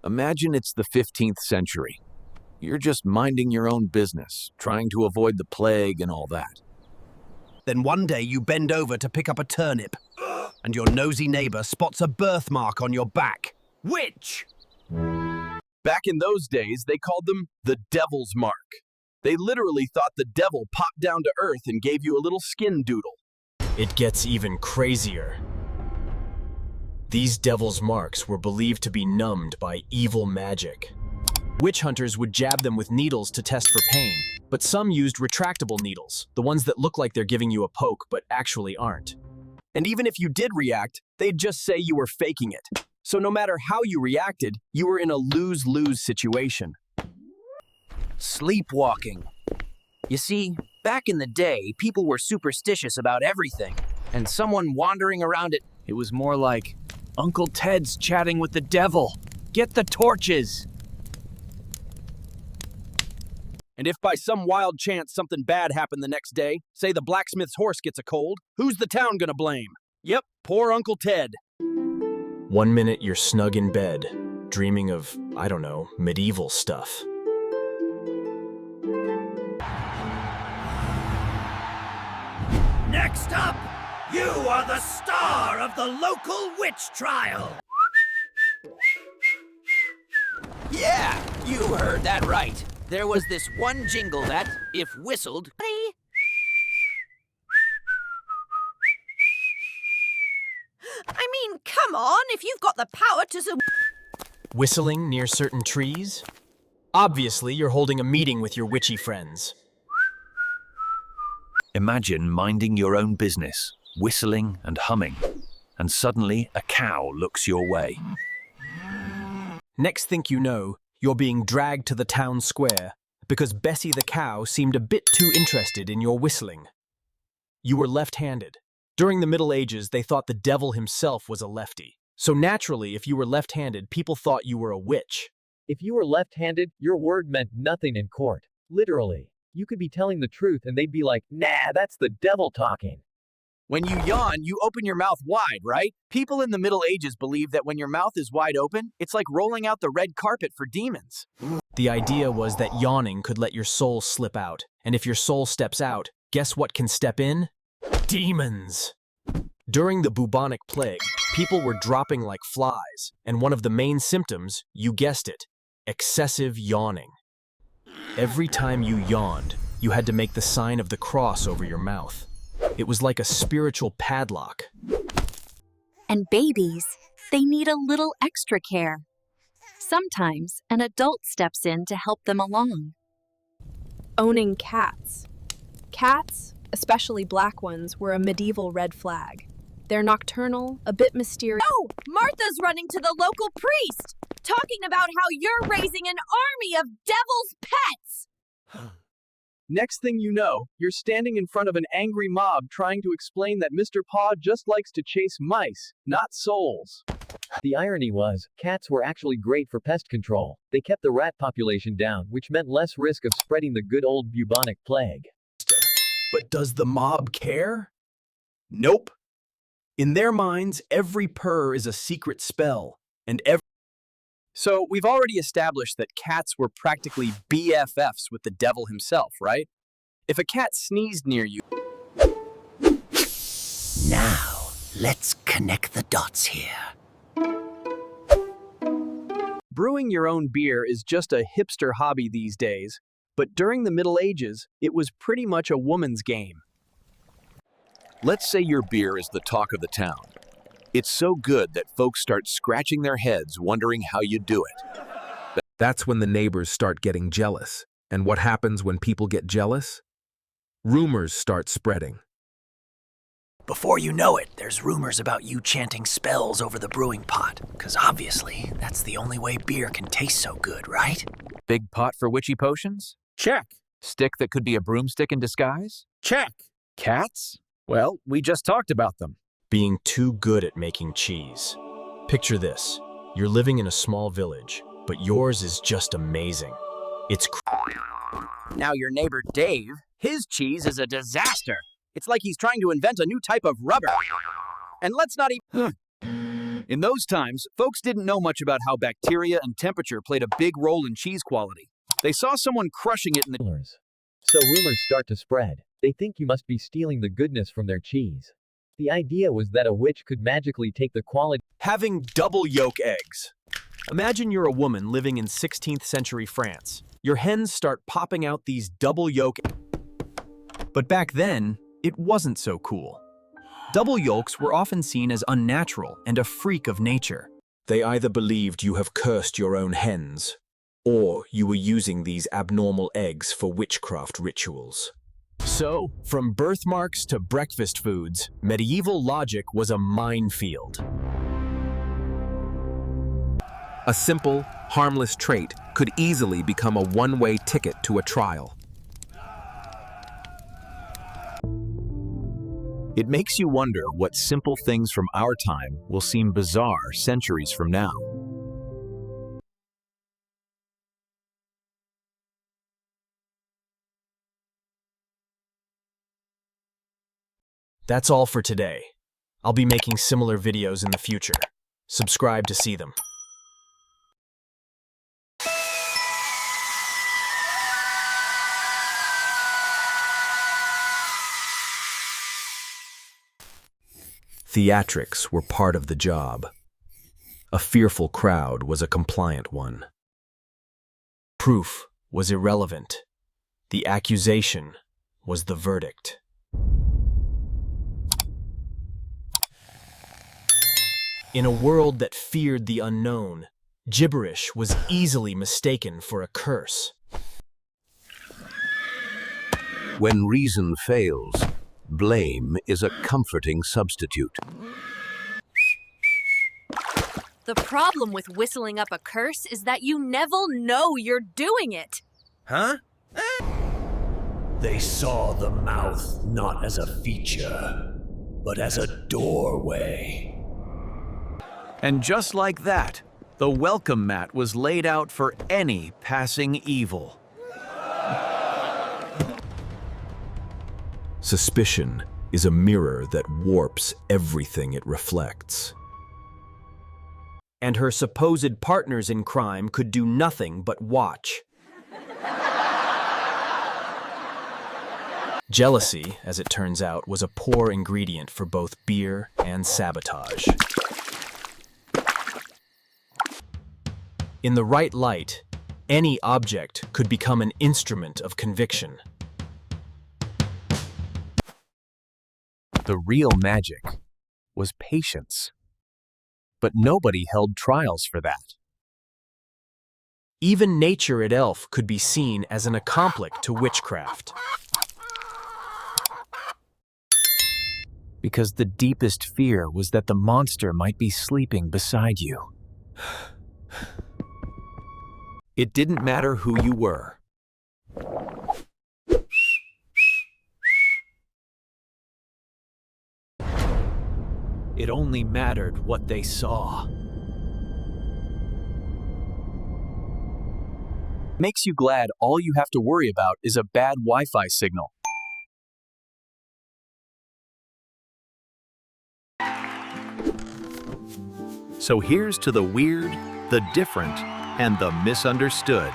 Imagine it's the 15th century. You're just minding your own business, trying to avoid the plague and all that. Then one day you bend over to pick up a turnip, and your nosy neighbor spots a birthmark on your back. Witch! Back in those days, they called them the devil's mark. They literally thought the devil popped down to earth and gave you a little skin doodle. It gets even crazier. These devil's marks were believed to be numbed by evil magic. Witch hunters would jab them with needles to test for pain, but some used retractable needles, the ones that look like they're giving you a poke but actually aren't. And even if you did react, they'd just say you were faking it. So no matter how you reacted, you were in a lose-lose situation. Sleepwalking. You see, back in the day, people were superstitious about everything, and someone wandering around it was more like, Uncle Ted's chatting with the devil. Get the torches. And if by some wild chance something bad happened the next day, say the blacksmith's horse gets a cold, who's the town gonna blame? Yep, poor Uncle Ted. 1 minute you're snug in bed, dreaming of, I don't know, medieval stuff. Next up, you are the star of the local witch trial. Yeah, you heard that right. There was this one jingle that, if whistled, I mean, come on, if you've got the power to Whistling near certain trees? Obviously, you're holding a meeting with your witchy friends. Imagine minding your own business, whistling and humming, and suddenly a cow looks your way. Next thing you know, you're being dragged to the town square because Bessie the cow seemed a bit too interested in your whistling. You were left-handed. During the Middle Ages, they thought the devil himself was a lefty. So naturally, if you were left-handed, people thought you were a witch. If you were left-handed, your word meant nothing in court. Literally. You could be telling the truth and they'd be like, nah, that's the devil talking. When you yawn, you open your mouth wide, right? People in the Middle Ages believed that when your mouth is wide open, it's like rolling out the red carpet for demons. The idea was that yawning could let your soul slip out. And if your soul steps out, guess what can step in? Demons! During the bubonic plague, people were dropping like flies, and one of the main symptoms, you guessed it, excessive yawning. Every time you yawned, you had to make the sign of the cross over your mouth. It was like a spiritual padlock. And babies, they need a little extra care. Sometimes an adult steps in to help them along. Owning cats. Cats, especially black ones, were a medieval red flag. They're nocturnal, a bit mysterious. Oh, Martha's running to the local priest, talking about how you're raising an army of devil's pets. Next thing you know, you're standing in front of an angry mob trying to explain that Mr. Paw just likes to chase mice, not souls. The irony was, cats were actually great for pest control. They kept the rat population down, which meant less risk of spreading the good old bubonic plague. But does the mob care? Nope. In their minds, every purr is a secret spell, and So we've already established that cats were practically BFFs with the devil himself, right? If a cat sneezed near you... Now, let's connect the dots here. Brewing your own beer is just a hipster hobby these days, but during the Middle Ages, it was pretty much a woman's game. Let's say your beer is the talk of the town. It's so good that folks start scratching their heads wondering how you do it. That's when the neighbors start getting jealous. And what happens when people get jealous? Rumors start spreading. Before you know it, there's rumors about you chanting spells over the brewing pot, because obviously, that's the only way beer can taste so good, right? Big pot for witchy potions? Check. Stick that could be a broomstick in disguise? Check. Cats? Well, we just talked about them. Being too good at making cheese. Picture this. You're living in a small village, but yours is just amazing. It's Now your neighbor Dave, his cheese is a disaster. It's like he's trying to invent a new type of rubber. And let's not even... In those times, folks didn't know much about how bacteria and temperature played a big role in cheese quality. They saw someone crushing it in the... So rumors start to spread. They think you must be stealing the goodness from their cheese. The idea was that a witch could magically take the quality. Having double yolk eggs. Imagine you're a woman living in 16th century France. Your hens start popping out these double yolk. But back then, it wasn't so cool. Double yolks were often seen as unnatural and a freak of nature. They either believed you have cursed your own hens, or you were using these abnormal eggs for witchcraft rituals. So, from birthmarks to breakfast foods, medieval logic was a minefield. A simple, harmless trait could easily become a one-way ticket to a trial. It makes you wonder what simple things from our time will seem bizarre centuries from now. That's all for today. I'll be making similar videos in the future. Subscribe to see them. Theatrics were part of the job. A fearful crowd was a compliant one. Proof was irrelevant. The accusation was the verdict. In a world that feared the unknown, gibberish was easily mistaken for a curse. When reason fails, blame is a comforting substitute. The problem with whistling up a curse is that you never know you're doing it. Huh? They saw the mouth not as a feature, but as a doorway. And just like that, the welcome mat was laid out for any passing evil. Suspicion is a mirror that warps everything it reflects. And her supposed partners in crime could do nothing but watch. Jealousy, as it turns out, was a poor ingredient for both beer and sabotage. In the right light, any object could become an instrument of conviction. The real magic was patience. But nobody held trials for that. Even nature at Elf could be seen as an accomplice to witchcraft. Because the deepest fear was that the monster might be sleeping beside you. It didn't matter who you were. It only mattered what they saw. Makes you glad all you have to worry about is a bad Wi-Fi signal. So here's to the weird, the different, and the misunderstood.